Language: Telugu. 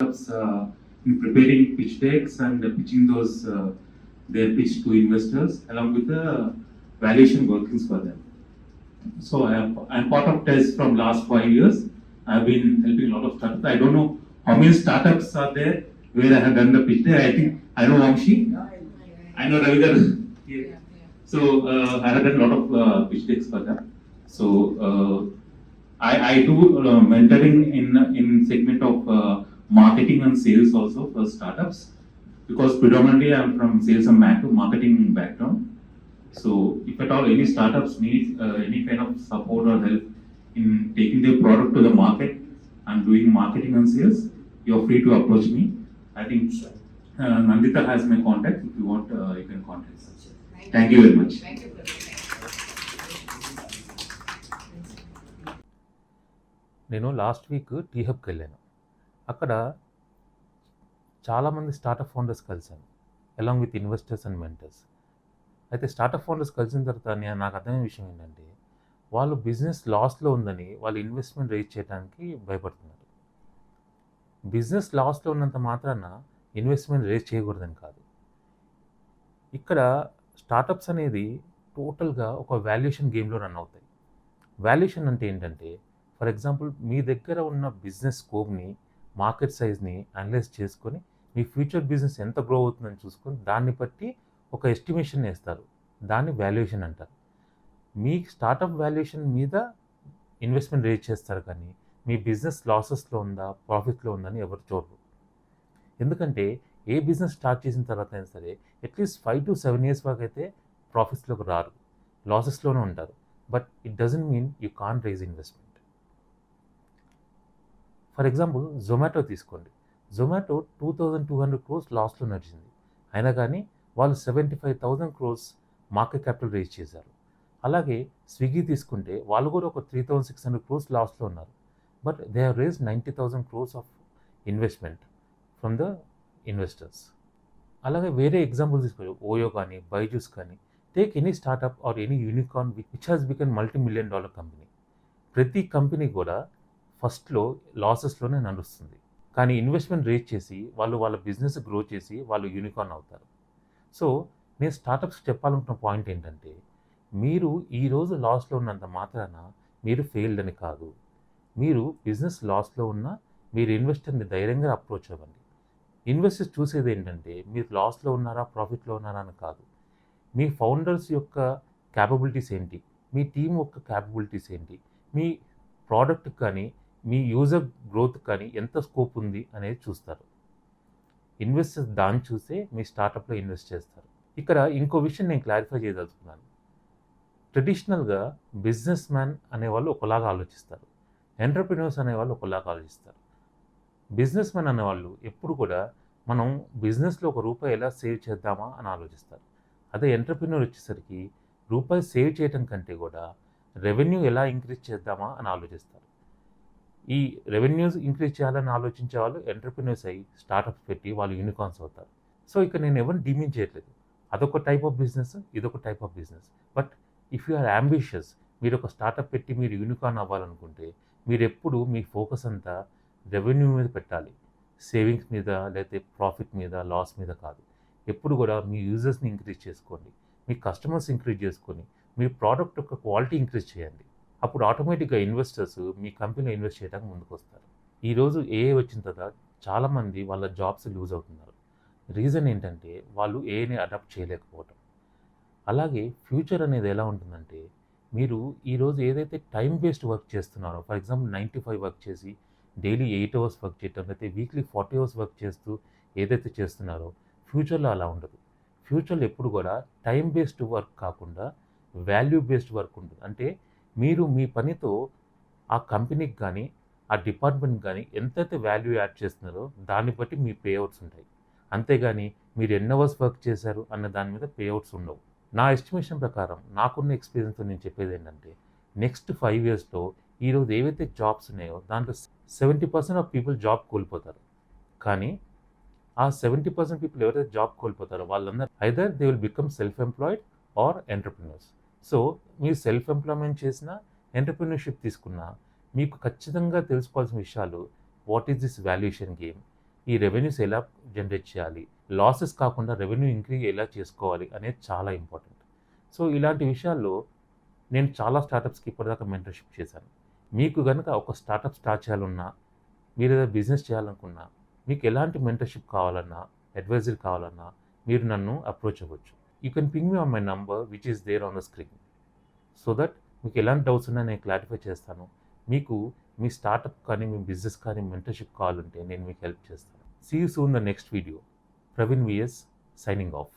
in preparing pitch decks and pitching those their pitch to investors along with the valuation workings for them. So I'm part of TES from last 5 years. I've been helping a lot of startups. I don't know how many startups are there where I have done the pitch deck. I think I know Vamshi. I know Ravigar. Yeah. So I have done a lot of pitch decks for them. So I do mentoring in segment of marketing and sales also for startups, because predominantly I'm from sales and marketing background. So if at all any startups need any kind of support or help in taking their product to the market and doing marketing and sales, you're free to approach me. I think Nandita has my contact. If you want, you can contact us. Thank you very much. Thank you. నేను లాస్ట్ వీక్ టీ హబ్కి వెళ్ళాను. అక్కడ చాలామంది స్టార్టప్ ఫౌండర్స్ కలిశాను, along with investors and mentors. అయితే స్టార్టప్ ఫౌండర్స్ కలిసిన తర్వాత నాకు అర్థమైన విషయం ఏంటంటే, వాళ్ళు బిజినెస్ లాస్లో ఉందని వాళ్ళు ఇన్వెస్ట్మెంట్ రేజ్ చేయడానికి భయపడుతున్నారు. బిజినెస్ లాస్లో ఉన్నంత మాత్రాన ఇన్వెస్ట్మెంట్ రేజ్ చేయకూడదని కాదు. ఇక్కడ స్టార్టప్స్ అనేది టోటల్గా ఒక వాల్యుయేషన్ గేమ్లో రన్ అవుతాయి. వాల్యుయేషన్ అంటే ఏంటంటే, ఫర్ ఎగ్జాంపుల్ మీ దగ్గర ఉన్న బిజినెస్ స్కోప్ని, మార్కెట్ సైజ్ని అనలైజ్ చేసుకొని మీ ఫ్యూచర్ బిజినెస్ ఎంత గ్రో అవుతుందని చూసుకొని దాన్ని బట్టి ఒక ఎస్టిమేషన్ వేస్తారు. దాన్ని వాల్యుయేషన్ అంటారు. మీ స్టార్టప్ వాల్యుయేషన్ మీద ఇన్వెస్ట్మెంట్ రేజ్ చేస్తారు, కానీ మీ బిజినెస్ లాసెస్లో ఉందా ప్రాఫిట్లో ఉందని ఎవరు చూడరు. ఎందుకంటే ఏ బిజినెస్ స్టార్ట్ చేసిన తర్వాత అయినా సరే అట్లీస్ట్ 5 to 7 years వరకు అయితే ప్రాఫిట్స్లోకి రారు, లాసెస్లోనే ఉంటారు. But it doesn't mean you can't raise investment. For example Zomato తీసుకోండి. జొమాటో 2200 crores లాస్లో నడిచింది, అయినా కానీ వాళ్ళు 75,000 crores మార్కెట్ క్యాపిటల్ రేజ్ చేశారు. అలాగే స్విగ్గీ తీసుకుంటే వాళ్ళు కూడా ఒక 3600 crores లాస్లో ఉన్నారు, but they have raise 90,000 crores of investment from the investors. అలాగే వేరే ఎగ్జాంపుల్ తీసుకోండి, ఓయో కానీ బైజూస్ కానీ. Take any startup or any unicorn which has become $multi-million company. ప్రతి కంపెనీ కూడా ఫస్ట్లో లాసెస్లోనే నడుస్తుంది, కానీ ఇన్వెస్ట్మెంట్ రేజ్ చేసి వాళ్ళు వాళ్ళ బిజినెస్ గ్రో చేసి వాళ్ళు యూనికార్న్ అవుతారు. సో నేను స్టార్టప్స్ చెప్పాలనుకున్న పాయింట్ ఏంటంటే, మీరు ఈరోజు లాస్లో ఉన్నంత మాత్రాన మీరు ఫెయిల్డ్ అని కాదు. మీరు బిజినెస్ లాస్లో ఉన్నా మీరు ఇన్వెస్టర్ని ధైర్యంగా అప్రోచ్ అవ్వండి. ఇన్వెస్టర్స్ చూసేది ఏంటంటే మీరు లాస్లో ఉన్నారా ప్రాఫిట్లో ఉన్నారా అని కాదు, మీ ఫౌండర్స్ యొక్క క్యాపబిలిటీస్ ఏంటి, మీ టీం యొక్క క్యాపబిలిటీస్ ఏంటి, మీ ప్రోడక్ట్ కానీ మీ యూజర్ గ్రోత్ కానీ ఎంత స్కోప్ ఉంది అనేది చూస్తారు. ఇన్వెస్టర్స్ దాన్ని చూసే మీ స్టార్టప్లో ఇన్వెస్ట్ చేస్తారు. ఇక్కడ ఇంకో విషయం నేను క్లారిఫై చేయదలుచుకున్నాను. ట్రెడిషనల్గా బిజినెస్ మ్యాన్ అనేవాళ్ళు ఒకలాగా ఆలోచిస్తారు, ఎంటర్ప్రినర్స్ అనేవాళ్ళు ఒకలాగా ఆలోచిస్తారు. బిజినెస్ మ్యాన్ అనేవాళ్ళు ఎప్పుడు కూడా మనం బిజినెస్లో ₹1 ఎలా సేవ్ చేద్దామా అని ఆలోచిస్తారు. అదే ఎంటర్ప్రినర్ వచ్చేసరికి రూపాయి సేవ్ చేయడం కంటే కూడా రెవెన్యూ ఎలా ఇంక్రీజ్ చేద్దామా అని ఆలోచిస్తారు. ఈ రెవెన్యూస్ ఇంక్రీజ్ చేయాలని ఆలోచించే వాళ్ళు ఎంటర్ప్రినర్స్ అయ్యి స్టార్టప్స్ పెట్టి వాళ్ళు యూనికార్న్స్ అవుతారు. సో ఇక్కడ నేను ఎవరిని డిమీన్ చేయట్లేదు. అదొక టైప్ ఆఫ్ బిజినెస్, ఇదొక type of business. But if you are ambitious, మీరు ఒక స్టార్టప్ పెట్టి మీరు యూనికార్న్ అవ్వాలనుకుంటే మీరు ఎప్పుడు మీ ఫోకస్ అంతా రెవెన్యూ మీద పెట్టాలి, సేవింగ్స్ మీద లేకపోతే ప్రాఫిట్ మీద లాస్ మీద కాదు. ఎప్పుడు కూడా మీ యూజర్స్ని ఇంక్రీజ్ చేసుకోండి, మీ కస్టమర్స్ ఇంక్రీజ్ చేసుకొని మీ ప్రోడక్ట్ యొక్క క్వాలిటీ ఇంక్రీజ్ చేయండి. అప్పుడు ఆటోమేటిక్గా ఇన్వెస్టర్స్ మీ కంపెనీలో ఇన్వెస్ట్ చేయడానికి ముందుకు వస్తారు. ఈరోజు ఏఐ వచ్చిన తర్వాత చాలామంది వాళ్ళ జాబ్స్ లూజ్ అవుతున్నారు. రీజన్ ఏంటంటే వాళ్ళు ఏఐని అడాప్ట్ చేయలేకపోవటం. అలాగే ఫ్యూచర్ అనేది ఎలా ఉంటుందంటే, మీరు ఈరోజు ఏదైతే టైం బేస్డ్ వర్క్ చేస్తున్నారో, ఫర్ ఎగ్జాంపుల్ 9 to 5 వర్క్ చేసి డైలీ 8 hours వర్క్ చేయటం, లేకపోతే వీక్లీ 40 hours వర్క్ చేస్తూ ఏదైతే చేస్తున్నారో ఫ్యూచర్లో అలా ఉండదు. ఫ్యూచర్లో ఎప్పుడు కూడా టైం బేస్డ్ వర్క్ కాకుండా వాల్యూ బేస్డ్ వర్క్ ఉంటుంది. అంటే మీరు మీ పనితో ఆ కంపెనీకి కానీ ఆ డిపార్ట్మెంట్కి కానీ ఎంతైతే వాల్యూ యాడ్ చేస్తున్నారో దాన్ని బట్టి మీ పేఅవుట్స్ ఉంటాయి. అంతేగాని మీరు ఎన్ని అవర్స్ వర్క్ చేశారు అన్న దాని మీద పేఅవుట్స్ ఉండవు. నా ఎస్టిమేషన్ ప్రకారం నాకున్న ఎక్స్పీరియన్స్తో నేను చెప్పేది ఏంటంటే, నెక్స్ట్ 5 yearsలో ఈరోజు ఏవైతే జాబ్స్ ఉన్నాయో దాంట్లో 70% ఆఫ్ పీపుల్ జాబ్ కోల్పోతారు. కానీ ఆ 70% పీపుల్ ఎవరైతే జాబ్ కోల్పోతారో వాళ్ళందరూ either they will become self employed are entrepreneurs. So మీరు సెల్ఫ్ ఎంప్లాయ్మెంట్ చేసినా ఎంటర్ప్రినర్షిప్ తీసుకున్నా మీకు ఖచ్చితంగా తెలుసుకోవాల్సిన విషయాలు, what is this valuation game, ఈ రెవెన్యూస్ ఎలా జనరేట్ చేయాలి, లాసెస్ కాకుండా రెవెన్యూ ఇంక్రీజ్ ఎలా చేసుకోవాలి అనేది చాలా ఇంపార్టెంట్. సో ఇలాంటి విషయాల్లో నేను చాలా స్టార్టప్స్కి ఇప్పటిదాకా మెంటర్షిప్ చేశాను. మీకు కనుక ఒక స్టార్టప్ స్టార్ట్ చేయాలన్నా, మీరు ఏదైనా బిజినెస్ చేయాలనుకున్నా, మీకు ఎలాంటి మెంటర్షిప్ కావాలన్నా, అడ్వైజరీ కావాలన్నా మీరు నన్ను అప్రోచ్ అవ్వచ్చు. You can ping me on my number which is there on the screen. So that మీకు ఎలాంటి డౌట్స్ ఉన్నా నేను క్లారిఫై చేస్తాను. మీకు మీ స్టార్టప్ కానీ మీ బిజినెస్ కానీ మెంటర్షిప్ కావాలంటే నేను మీకు హెల్ప్ చేస్తాను. See you soon the next video. Praveen VS signing of.